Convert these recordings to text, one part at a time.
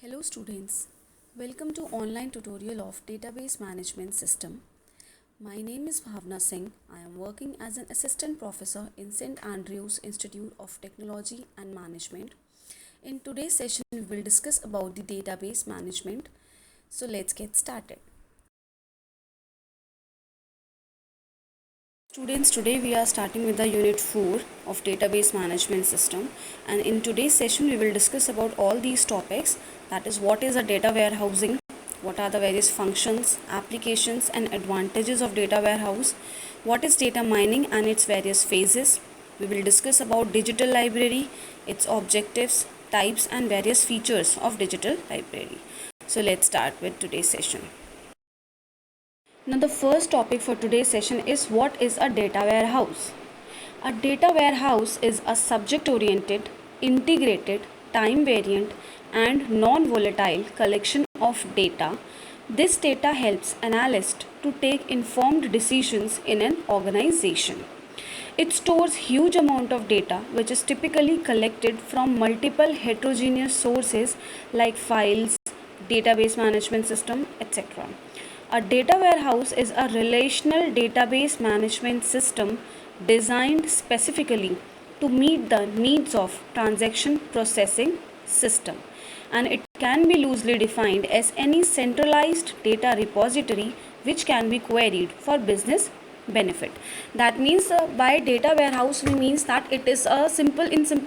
Hello students, welcome to online tutorial of database management system. My name is Bhavna Singh. I am working as an assistant professor in St. Andrews Institute of Technology and Management. In today's session we will discuss about the database management. So let's get started. Students, today we are starting with the unit 4 of database management system, and in today's session we will discuss about all these topics, that is what is a data warehousing, what are the various functions, applications and advantages of data warehouse, what is data mining and its various phases. We will discuss about digital library, its objectives, types and various features of digital library. So let's start with today's session. Now the first topic for today's session is what is a data warehouse. A data warehouse is a subject oriented, integrated, time variant and non-volatile collection of data. This data helps analysts to take informed decisions in an organization. It stores huge amount of data which is typically collected from multiple heterogeneous sources like files, database management system, etc. A data warehouse is a relational database management system designed specifically to meet the needs of transaction processing system, and it can be loosely defined as any centralized data repository which can be queried for business benefit. That means by data warehouse we means that it is a simple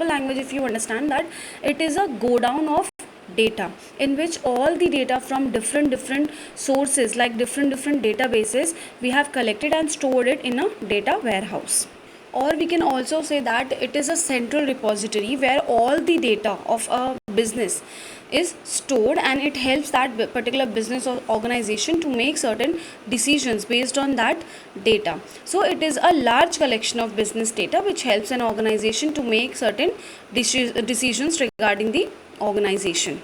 language, if you understand, that it is a go down of data in which all the data from different sources like different databases we have collected and stored it in a data warehouse. Or we can also say that it is a central repository where all the data of a business is stored, and it helps that particular business or organization to make certain decisions based on that data. So it is a large collection of business data which helps an organization to make certain decisions regarding the organization.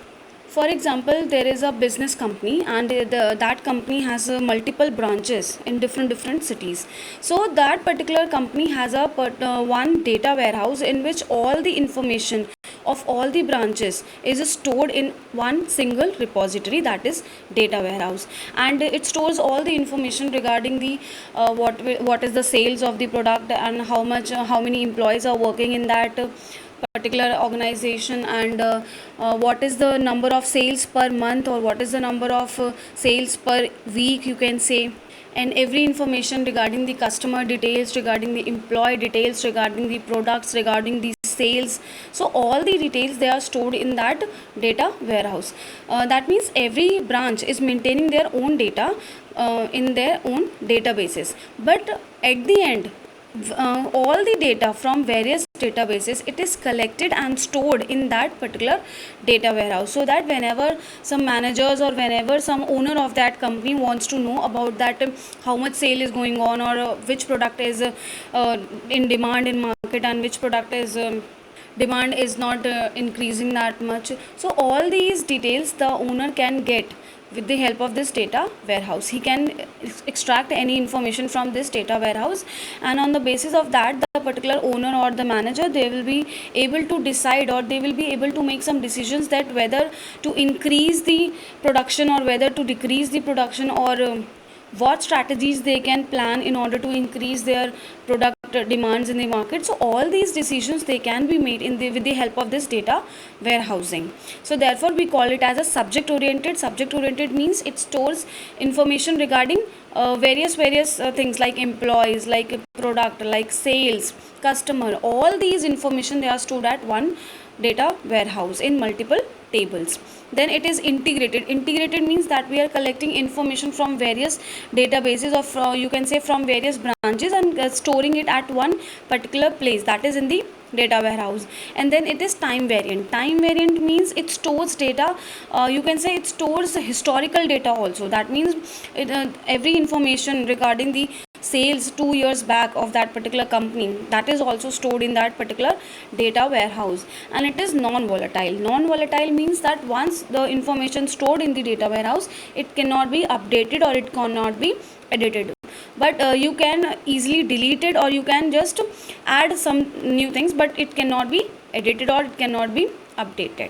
For example, there is a business company and that company has multiple branches in different cities. So that particular company has a one data warehouse in which all the information of all the branches is stored in one single repository, that is data warehouse, and it stores all the information regarding the what is the sales of the product and how many employees are working in that particular organization, and what is the number of sales per month or what is the number of sales per week, you can say, and every information regarding the customer details, regarding the employee details, regarding the products, regarding the sales. So all the details they are stored in that data warehouse. That means every branch is maintaining their own data in their own databases, but at the end all the data from various databases, it is collected and stored in that particular data warehouse, so that whenever some managers or whenever some owner of that company wants to know about that how much sale is going on, or which product is in demand in market and which product is demand is not increasing that much. So all these details the owner can get with the help of this data warehouse. He can extract any information from this data warehouse, and on the basis of that the particular owner or the manager, they will be able to decide, or they will be able to make some decisions that whether to increase the production or whether to decrease the production, or what strategies they can plan in order to increase their product demands in the market. So all these decisions they can be made with the help of this data warehousing. So therefore we call it as a subject oriented means it stores information regarding various things like employees, like product, like sales, customer. All these information they are stored at one data warehouse in multiple tables. Then it is integrated means that we are collecting information from various databases of you can say from various branches, and storing it at one particular place, that is in the data warehouse. And then it is time variant means it stores data, you can say it stores historical data also. That means every information regarding the sales 2 years back of that particular company, that is also stored in that particular data warehouse. And it is non-volatile means that once the information stored in the data warehouse, it cannot be updated or it cannot be edited, but you can easily delete it, or you can just add some new things, but it cannot be edited or it cannot be updated.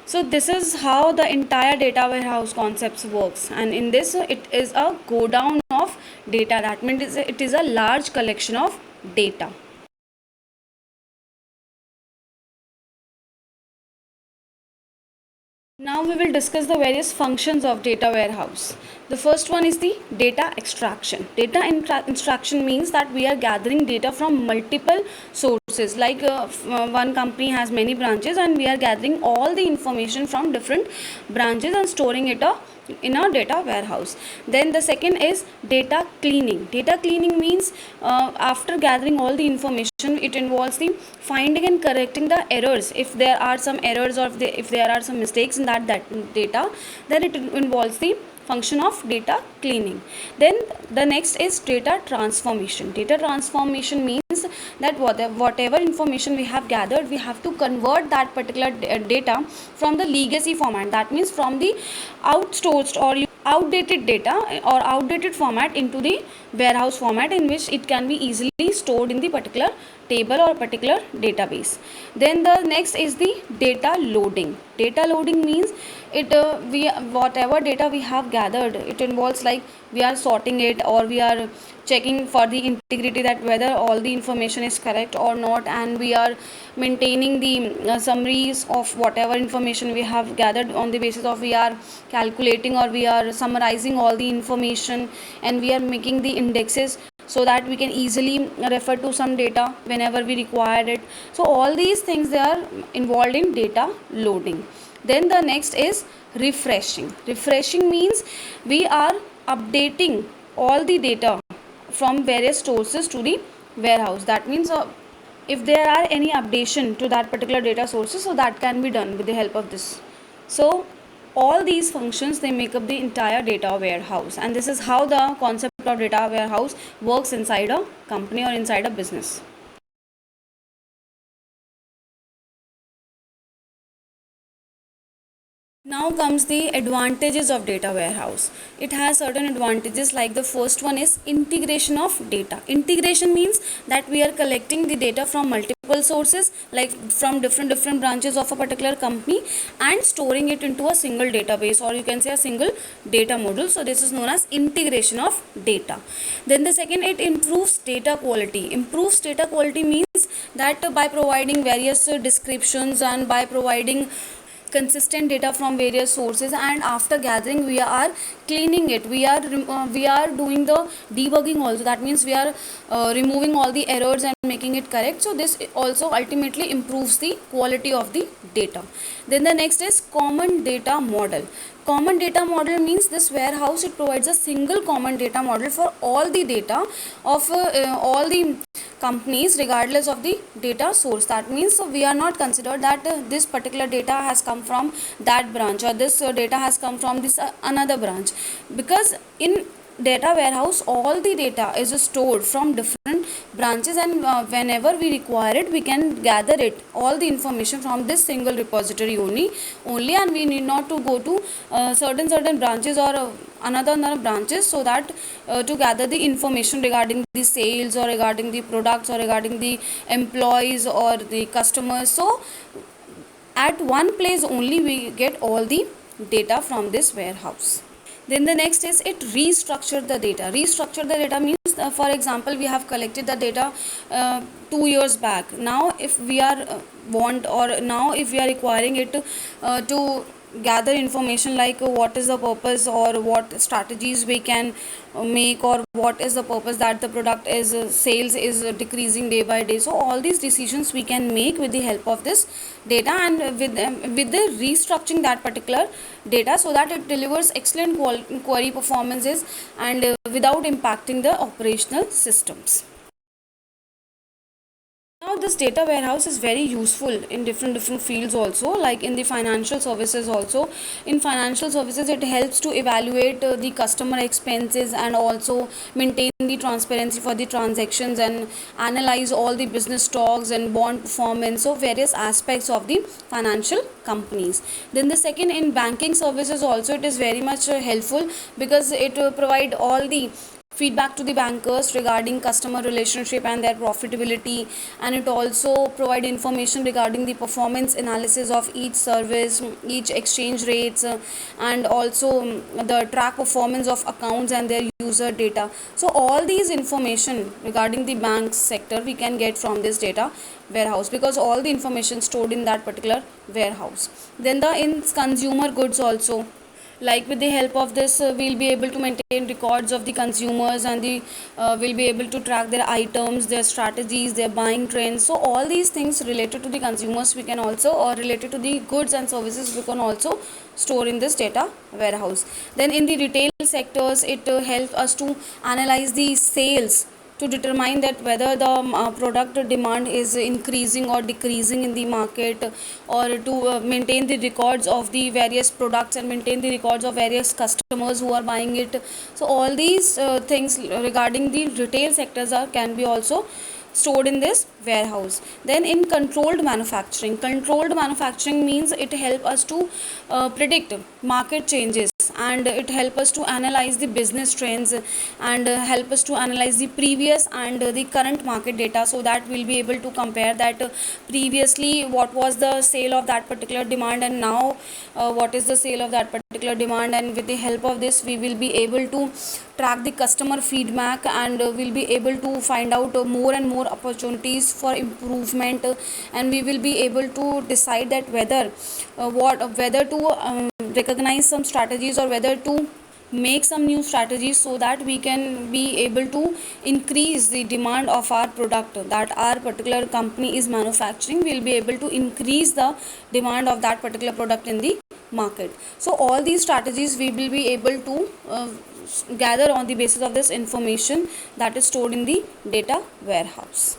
So this is how the entire data warehouse concepts works, and in this it is a go down of data. That means it is a large collection of data. Now we will discuss the various functions of data warehouse. The first one is the data extraction. Extraction means that we are gathering data from multiple sources. Like one company has many branches, and we are gathering all the information from different branches and storing it in a data warehouse. Then the second is data cleaning. Data cleaning means after gathering all the information, it involves the finding and correcting the errors. If there are some errors, or if there are some mistakes in that data, then it involves the function of data cleaning. Then the next is data transformation. Data transformation means that whatever information we have gathered, we have to convert that particular data from the legacy format. That means from the outsourced or outdated data or outdated format into the warehouse format, in which it can be easily stored in the particular table or particular database. Then the next is the data loading. Data loading means we whatever data we have gathered, it involves like we are sorting it, or we are checking for the integrity, that whether all the information is correct or not, and we are maintaining the summaries of whatever information we have gathered. On the basis of, we are calculating or we are summarizing all the information, and we are making the indexes so that we can easily refer to some data whenever we require it. So all these things, they are involved in data loading. Then the next is refreshing. Refreshing means we are updating all the data from various sources to the warehouse. That means if there are any updation to that particular data sources, so that can be done with the help of this. So all these functions, they make up the entire data warehouse, and this is how the concept of data warehouse works inside a company or inside a business. Now comes the advantages of data warehouse. It has certain advantages, like the first one is integration of data. Integration means that we are collecting the data from multiple sources, like from different branches of a particular company, and storing it into a single database, or you can say a single data model. So this is known as integration of data. Then the second, it improves data quality. Improves data quality means that by providing various descriptions, and by providing consistent data from various sources, and after gathering, we are cleaning it, we are doing the debugging also. That means we are removing all the errors and making it correct. So this also ultimately improves the quality of the data. Then the next is common data model. Common data model means this warehouse, it provides a single common data model for all the data of all the companies, regardless of the data source. That means we are not considered that this particular data has come from that branch, or this data has come from this another branch, because in data warehouse all the data is stored from different branches, and whenever we require it, we can gather it, all the information, from this single repository only, and we need not to go to certain branches, or another branches, so that to gather the information regarding the sales, or regarding the products, or regarding the employees or the customers. So at one place only we get all the data from this warehouse. Then the next is it restructure the data. Restructure the data means, for example, we have collected the data 2 years back. Now if we are now if we are requiring it to gather information, like what is the purpose, or what strategies we can make, or what is the purpose that the product is sales is decreasing day by day. So all these decisions we can make with the help of this data, and with the restructuring that particular data, so that it delivers excellent query performances, and without impacting the operational systems. Now this data warehouse is very useful in different fields also, like in the financial services also. In financial services, it helps to evaluate the customer expenses, and also maintain the transparency for the transactions, and analyze all the business stocks and bond performance, so various aspects of the financial companies. Then the second, in banking services also, it is very much helpful, because it provide all the feedback to the bankers regarding customer relationship and their profitability, and it also provide information regarding the performance analysis of each service, each exchange rates, and also the track performance of accounts and their user data. So all these information regarding the bank sector we can get from this data warehouse, because all the information stored in that particular warehouse. Then the in consumer goods also, like with the help of this we'll be able to maintain records of the consumers, and the we'll be able to track their items, their strategies, their buying trends. So all these things related to the consumers we can also, or related to the goods and services, we can also store in this data warehouse. Then in the retail sectors, it helps us to analyze the sales, to determine that whether the product demand is increasing or decreasing in the market, or to maintain the records of the various products and maintain the records of various customers who are buying it. So all these things regarding the retail sectors are can be also stored in this warehouse. Then in controlled manufacturing means it help us to predict market changes, and it help us to analyze the business trends, and help us to analyze the previous and the current market data, so that we'll be able to compare that previously what was the sale of that particular demand, and now what is the sale of that particular demand. And with the help of this we will be able to track the customer feedback, and we'll be able to find out more and more opportunities for improvement, and we will be able to decide that whether to recognize some strategies, or whether to make some new strategies, so that we can be able to increase the demand of our product that our particular company is manufacturing. We'll be able to increase the demand of that particular product in the market. So all these strategies we will be able to gather on the basis of this information that is stored in the data warehouse.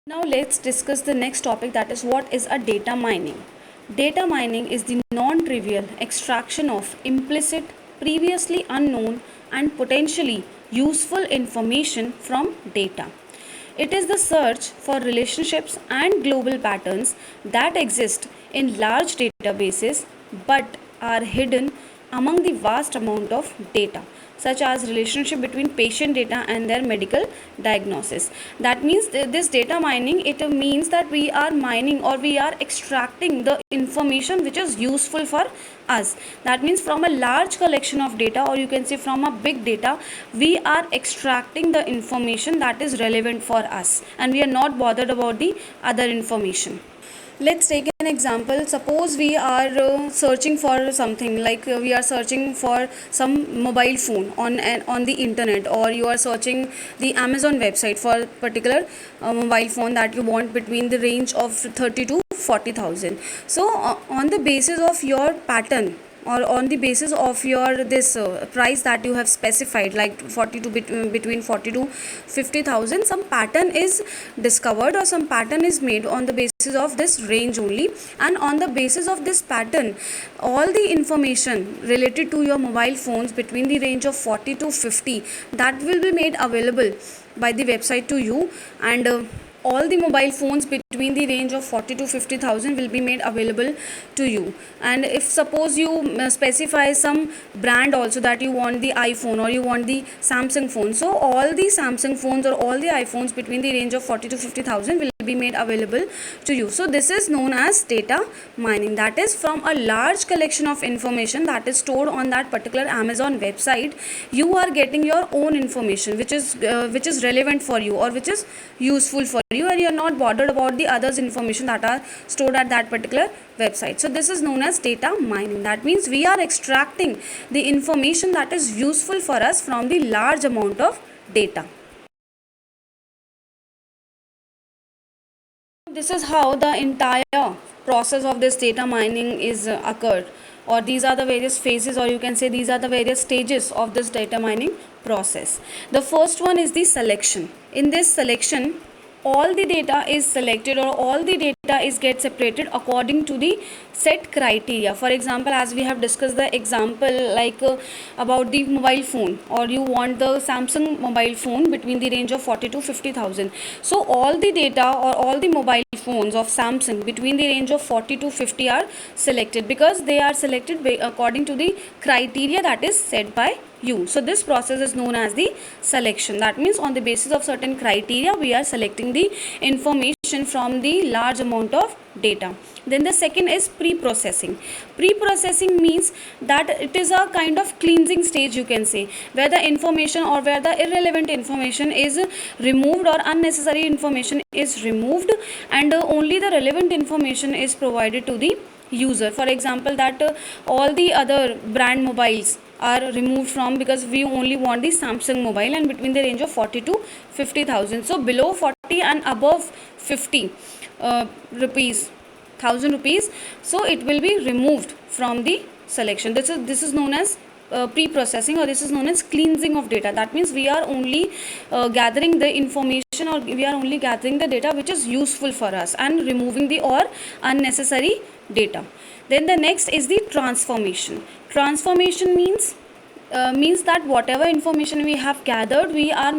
Now let's discuss the next topic, that is what is a data mining. Data mining is the non-trivial extraction of implicit, previously unknown and potentially useful information from data. It is the search for relationships and global patterns that exist in large databases but are hidden among the vast amount of data, such as relationship between patient data and their medical diagnosis. That means this data mining, it means that we are mining, or we are extracting the information which is useful for us. That means from a large collection of data, or you can say from a big data, we are extracting the information that is relevant for us, and we are not bothered about the other information. Let's take an example. Suppose we are searching for something, like we are searching for some mobile phone on the internet, or you are searching the Amazon website for a particular mobile phone that you want between the range of 30 to 40,000. So on the basis of your pattern, or on the basis of your this price that you have specified, like 40 to between 40 to 50,000, some pattern is discovered, or some pattern is made on the basis of this range only. And on the basis of this pattern, all the information related to your mobile phones between the range of 40 to 50, that will be made available by the website to you. And all the mobile phones between the range of 40 to 50,000 will be made available to you. And if suppose you specify some brand also, that you want the iPhone or you want the Samsung phone, so all the Samsung phones or all the iPhones between the range of 40 to 50,000 will be made available to you. So this is known as data mining. That is, from a large collection of information that is stored on that particular Amazon website, you are getting your own information which is relevant for you, or which is useful for you, and you are not bothered about the others information that are stored at that particular website. So this is known as data mining. That means we are extracting the information that is useful for us from the large amount of data. This is how the entire process of this data mining is occurred, or these are the various phases, or you can say these are the various stages of this data mining process. The first one is the selection. In this selection, all the data is selected, or all the data is get separated according to the set criteria. For example, as we have discussed the example like about the mobile phone, or you want the Samsung mobile phone between the range of 40 to 50,000. So all the data or all the mobile phones of Samsung between the range of 40 to 50 are selected, because they are selected according to the criteria that is set by you. So this process is known as the selection. That means on the basis of certain criteria we are selecting the information from the large amount of data. Then the second is pre-processing. Pre-processing means that it is a kind of cleansing stage, you can say, where the information or where the irrelevant information is removed or unnecessary information is removed, and only the relevant information is provided to the user. For example, that all the other brand mobiles are removed from, because we only want the Samsung mobile and between the range of 40 to 50,000. So below 40 and above 50 rupees, 1000 rupees, so it will be removed from the selection. This is known as pre-processing, or this is known as cleansing of data. That means we are only gathering the information, or we are only gathering the data which is useful for us, and removing the or unnecessary data. Then the next is the transformation. Transformation means that whatever information we have gathered, we are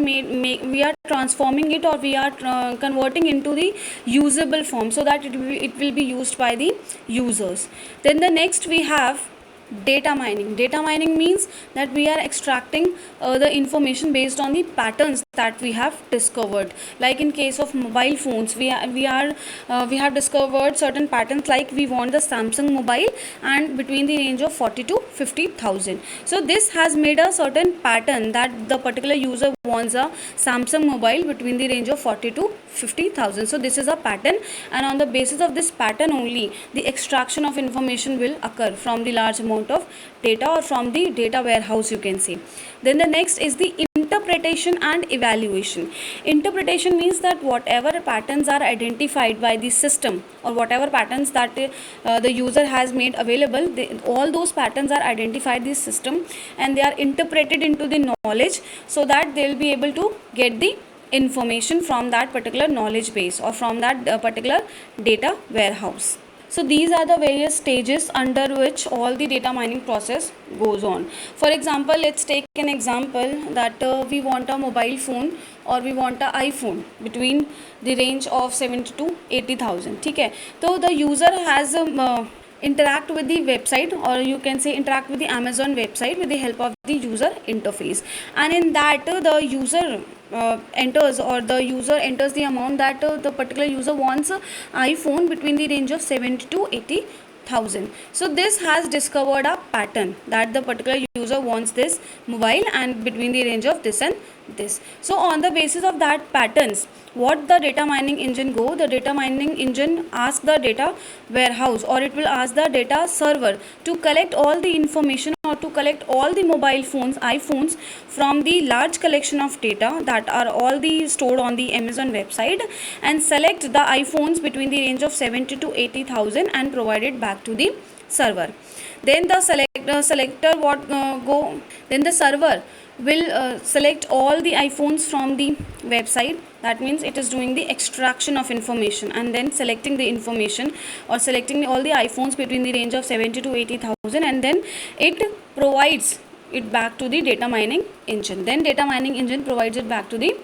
transforming it, or we are converting into the usable form, so that it will be used by the users. Then the next we have data mining. Data mining means that we are extracting the information based on the patterns that we have discovered. Like in case of mobile phones, we have discovered certain patterns, like we want the Samsung mobile and between the range of 40 to 50,000. So this has made a certain pattern that the particular user wants a Samsung mobile between the range of 40 to 50,000. So this is a pattern, and on the basis of this pattern only the extraction of information will occur from the large amount of data, or from the data warehouse, you can say. Then the next is the interpretation and evaluation. Interpretation means that whatever patterns are identified by the system, or whatever patterns that the user has made available, all those patterns are identified in the system, and they are interpreted into the knowledge, so that they will be able to get the information from that particular knowledge base, or from that particular data warehouse. So these are the various stages under which all the data mining process goes on. For example, let's take an example that we want a mobile phone, or we want a iPhone between the range of 70 to 80,000. ठीक है, तो the user has interact with the website, or you can say interact with the Amazon website with the help of the user interface, and in that the user enters the amount that the particular user wants iPhone between the range of 70 to 80,000. So this has discovered a pattern that the particular user wants this mobile and between the range of this and this. So on the basis of that patterns, what the data mining engine the data mining engine asks the data warehouse, or it will ask the data server to collect all the information, or to collect all the mobile phones, iPhones, from the large collection of data that are all the stored on the Amazon website, and select the iPhones between the range of 70 to 80,000 and provide it back to the server. Then the then the server will select all the iPhones from the website. That means it is doing the extraction of information, and then selecting the information, or selecting all the iPhones between the range of 70 to 80,000, and then it provides it back to the data mining engine. Then data mining engine provides it back to the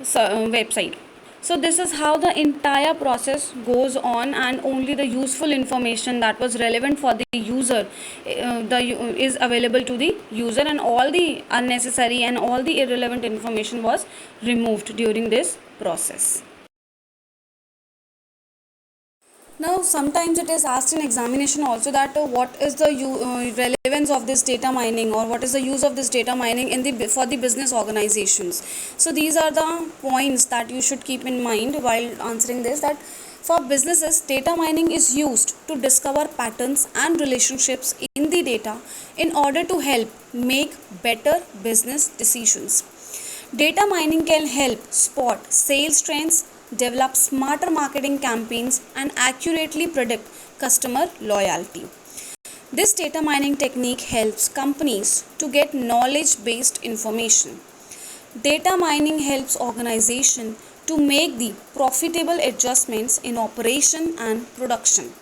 website. So this is how the entire process goes on, and only the useful information that was relevant for the user is available to the user, and all the unnecessary and all the irrelevant information was removed during this process. Now sometimes it is asked in examination also that what is the relevance of this data mining, or what is the use of this data mining for the business organizations. So these are the points that you should keep in mind while answering this, that for businesses, data mining is used to discover patterns and relationships in the data in order to help make better business decisions. Data mining can help spot sales trends, develop smarter marketing campaigns, and accurately predict customer loyalty. This data mining technique helps companies to get knowledge-based information. Data mining helps organizations to make the profitable adjustments in operation and production.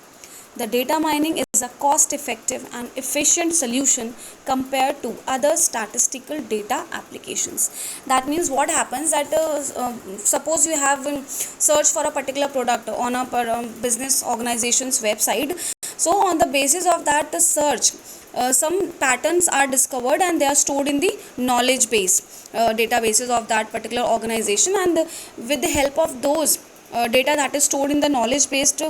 The data mining is a cost-effective and efficient solution compared to other statistical data applications. That means what happens that suppose you have searched for a particular product on a business organization's website. So on the basis of that search, some patterns are discovered and they are stored in the knowledge base databases of that particular organization, and with the help of those data that is stored in the knowledge based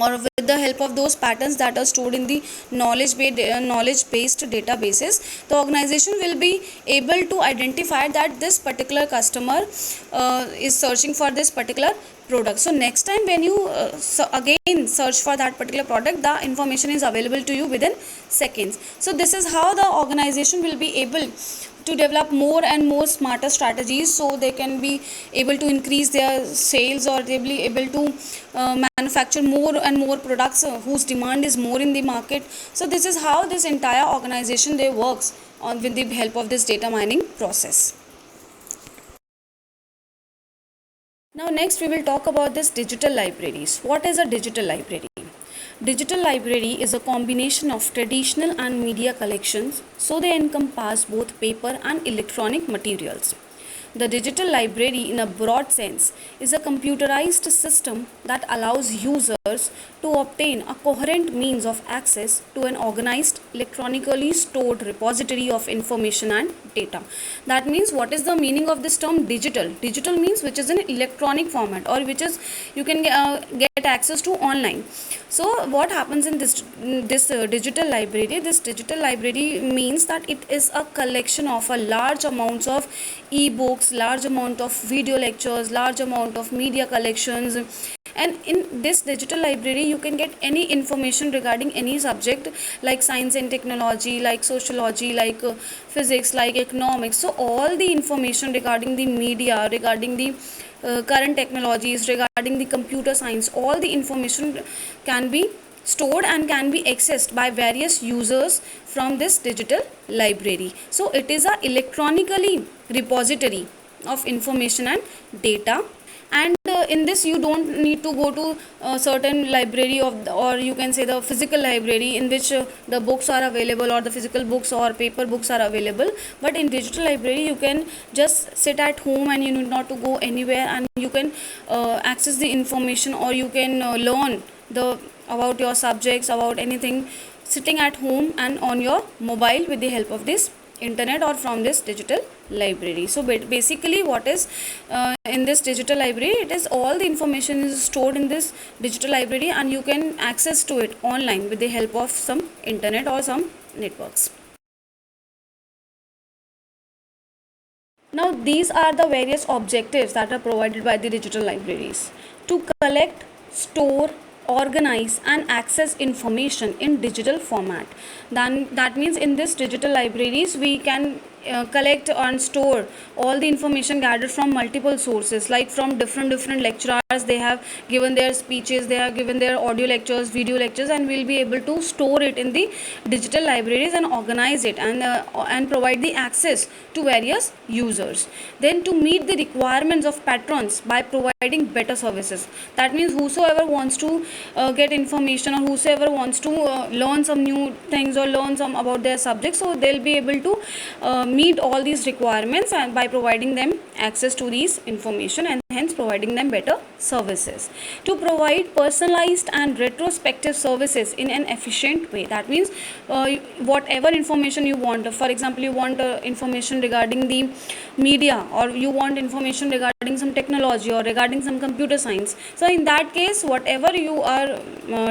or with the help of those patterns that are stored in the knowledge based databases, the organization will be able to identify that this particular customer is searching for this particular product. So next time when you again search for that particular product, the information is available to you within seconds. So this is how the organization will be able to develop more and more smarter strategies, so they can be able to increase their sales, or they will be able to manufacture more and more products whose demand is more in the market. So this is how this entire organization they works on with the help of this data mining process. Now next we will talk about this digital libraries. What is a digital library? Digital library is a combination of traditional and media collections, so they encompass both paper and electronic materials. The digital library, in a broad sense, is a computerized system that allows users to obtain a coherent means of access to an organized, electronically stored repository of information and data. That means, what is the meaning of this term digital? Digital means which is in electronic format, or which is you can get access to online. So what happens in this digital library? This digital library means that it is a collection of a large amounts of e-books, large amount of video lectures, large amount of media collections. And in this digital library you can get any information regarding any subject, like science and technology, like sociology, like physics, like economics. So all the information regarding the media, regarding the current technologies, regarding the computer science, all the information can be stored and can be accessed by various users from this digital library. So it is a electronically repository of information and data, and in this you don't need to go to a certain library of or you can say the physical library in which the books are available, or the physical books or paper books are available. But in digital library you can just sit at home and you need not to go anywhere, and you can access the information, or you can learn the about your subjects, about anything, sitting at home and on your mobile with the help of this internet or from this digital library. So basically what is in this digital library, it is all the information is stored in this digital library, and you can access to it online with the help of some internet or some networks. Now these are the various objectives that are provided by the digital libraries: to collect, store, organize and access information in digital format. Then that means in this digital libraries we can collect and store all the information gathered from multiple sources, like from different lecturers. They have given their speeches, they have given their audio lectures, video lectures, and we'll be able to store it in the digital libraries and organize it and provide the access to various users. Then to meet the requirements of patrons by providing better services. That means whosoever wants to get information, or whosoever wants to learn some new things or learn some about their subject, so they'll be able to meet all these requirements and by providing them access to these information, and hence providing them better services. To provide personalized and retrospective services in an efficient way. That means whatever information you want, for example you want information regarding the media, or you want information regarding some technology or regarding some computer science. So in that case, whatever you are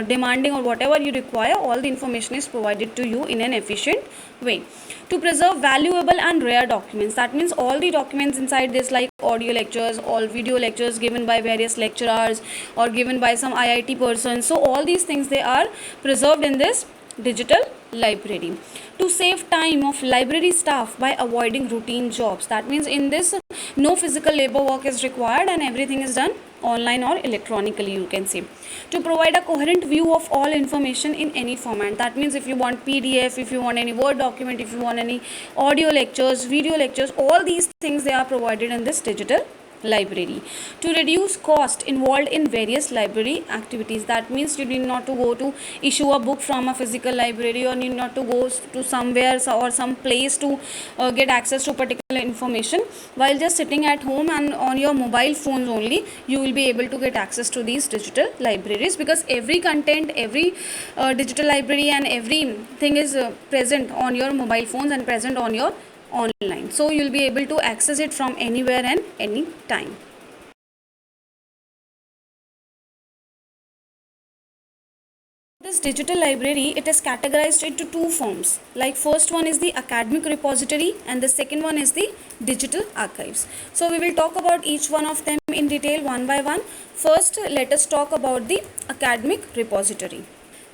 demanding or whatever you require, all the information is provided to you in an efficient way. To preserve valuable and rare documents. That means all the documents inside this, like audio lectures, all video lectures given by various lecturers or given by some IIT person. So all these things, they are preserved in this digital library. To save time of library staff by avoiding routine jobs. That means in this no physical labor work is required and everything is done online or electronically, you can say. To provide a coherent view of all information in any format. That means if you want PDF, if you want any Word document, if you want any audio lectures, video lectures, all these things they are provided in this digital library. To reduce cost involved in various library activities, that means you need not to go to issue a book from a physical library, or need not to go to somewhere or some place to get access to particular information. While just sitting at home and on your mobile phones only, you will be able to get access to these digital libraries, because every content, every digital library and everything is present on your mobile phones and present on your online, so you'll be able to access it from anywhere and any time. This digital library, it is categorized into two forms. Like first one is the academic repository and the second one is the digital archives. So we will talk about each one of them in detail one by one. First, let us talk about the academic repository.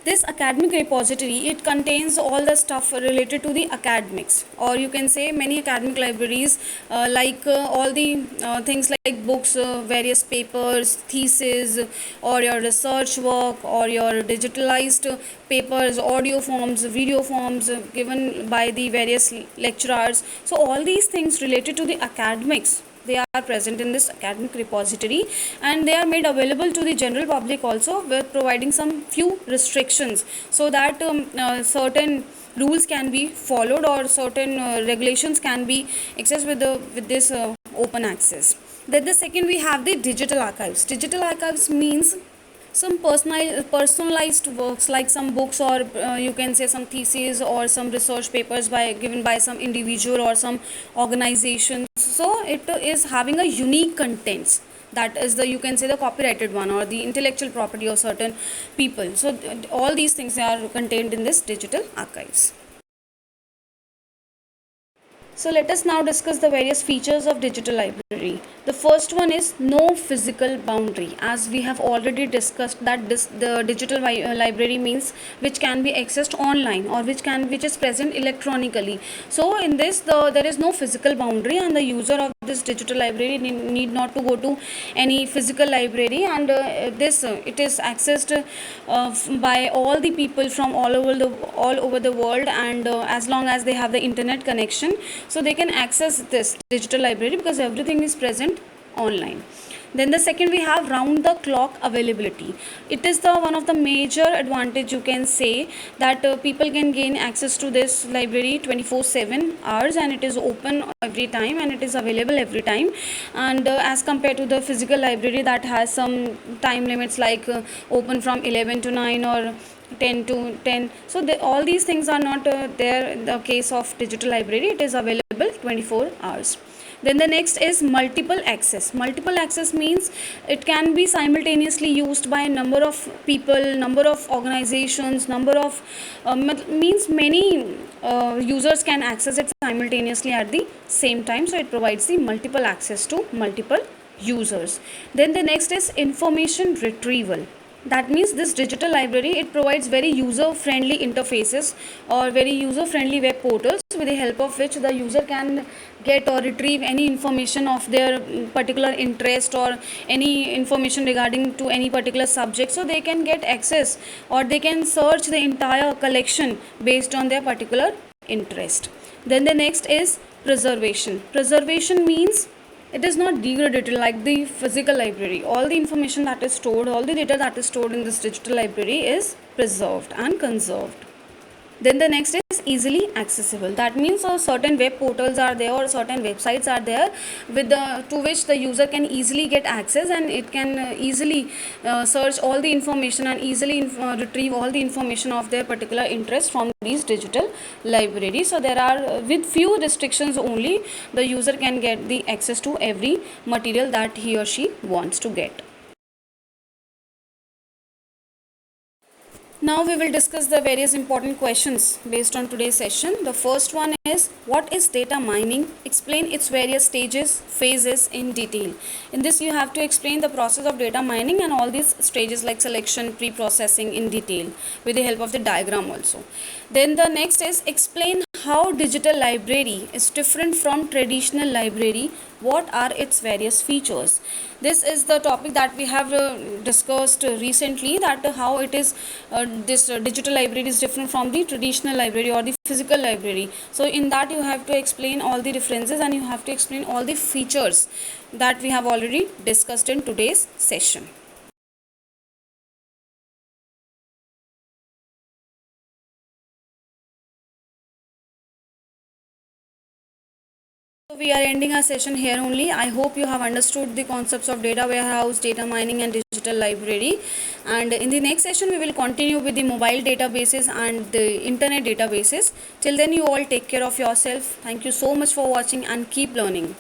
This academic repository, it contains all the stuff related to the academics, or you can say many academic libraries, all the things like books, various papers, thesis, or your research work, or your digitalized papers, audio forms, video forms given by the various lecturers. So all these things related to the academics, they are present in this academic repository, and they are made available to the general public also, with providing some few restrictions, so that certain rules can be followed, or certain regulations can be accessed with this open access. Then the second, we have the digital archives. Digital archives means some personalized works, like some books, or you can say some theses or some research papers given by some individual or some organization. So it is having a unique contents, that is the, you can say, the copyrighted one, or the intellectual property of certain people. So all these things are contained in this digital archives. So let us now discuss the various features of digital library. The first one is no physical boundary. As we have already discussed that the digital library means which can be accessed online, or which is present electronically. So in this, there is no physical boundary, and the user of this digital library need not to go to any physical library, and it is accessed by all the people from all over the world, and as long as they have the internet connection, so they can access this digital library, because everything is present online. Then the second, we have round the clock availability. It is the one of the major advantage, you can say, that people can gain access to this library 24/7 hours, and it is open every time, and it is available every time. And as compared to the physical library that has some time limits, like open from 11 to 9 or 10 to 10. So all these things are not there in the case of digital library. It is available 24 hours. Then the next is multiple access. Multiple access means it can be simultaneously used by a number of people, number of organizations, number of means many users can access it simultaneously at the same time. So it provides the multiple access to multiple users. Then the next is information retrieval. That means this digital library, it provides very user friendly interfaces, or very user friendly web portals, with the help of which the user can get or retrieve any information of their particular interest, or any information regarding to any particular subject. So they can get access, or they can search the entire collection based on their particular interest. Then the next is preservation. Preservation means it is not degraded like the physical library. All the information that is stored, all the data that is stored in this digital library is preserved and conserved. Then the next is easily accessible. That means certain web portals are there, or certain websites are there to which the user can easily get access, and it can easily search all the information, and easily retrieve all the information of their particular interest from these digital libraries. So there are, with few restrictions only, the user can get the access to every material that he or she wants to get. Now we will discuss the various important questions based on today's session. The first one is, what is data mining? Explain its various stages, phases in detail. In this, you have to explain the process of data mining and all these stages like selection, pre-processing in detail, with the help of the diagram also. Then the next is, explain how digital library is different from traditional library. What are its various features? This is the topic that we have discussed recently, that how it is this digital library is different from the traditional library or the physical library. So in that you have to explain all the differences and you have to explain all the features that we have already discussed in today's session. So we are ending our session here only. I hope you have understood the concepts of data warehouse, data mining and digital library. And in the next session, we will continue with the mobile databases and the internet databases. Till then, you all take care of yourself. Thank you so much for watching and keep learning.